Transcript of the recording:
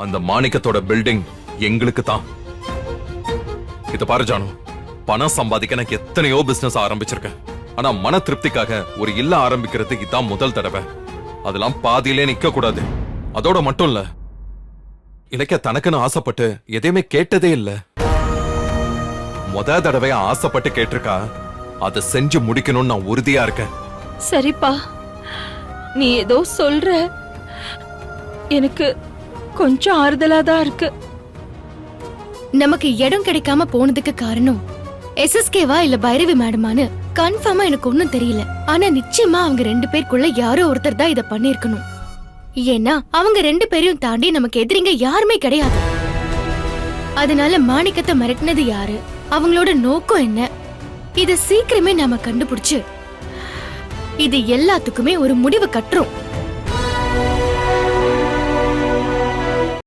அந்த மாணிக்கத்தோட பில்டிங் எங்களுக்கு தான். இத பாரு ஜானு, பணம் சம்பாதிக்க எனக்கு எத்தனையோ பிசினஸ் ஆரம்பிச்சிருக்கேன். ஆனா மன திருப்திக்காக ஒரு இல்ல ஆரம்பிக்கிறது இதான் முதல் தடவை. அதெல்லாம் பாதியிலே நிக்க கூடாது. அதோட மட்டும் இல்ல, இலக்கிய தனக்குன்னு ஆசைப்பட்டு எதையுமே கேட்டதே இல்ல. முத தடவையா ஆசைப்பட்டு கேட்டிருக்கா. அதை செஞ்சு முடிக்கணும்னு நான் உறுதியா இருக்கேன். சரிப்பா, நீ ஏதோ சொல்ற, எனக்கு கொஞ்சம் ஆறுதலா தான் இருக்கு. நமக்கு இடம் கிடைக்காம போனதுக்கு காரணம் எஸ்எஸ்கேவா இல்ல பைரவி மேடமான்னு கன்ஃபார்மா எனக்கு ஒண்ணும் தெரியல. ஆனா நிச்சயமா அவங்க 2 பேருக்குள்ள யாரோ ஒருத்தர் தான் இத பண்ணிருக்கணும். ஏன்னா அவங்க 2 பேரையும் தாண்டி நமக்கு எதிரிங்க யாருமே கிடையாது. அதனால மாணிக்கத்தை மிரட்டினது யாரு, அவங்களோட நோக்கம் என்ன, இத சீக்கிரமே நாம கண்டுபிடிச்சு இது எல்லாத்துக்குமே ஒரு முடிவு கட்டுறோம்.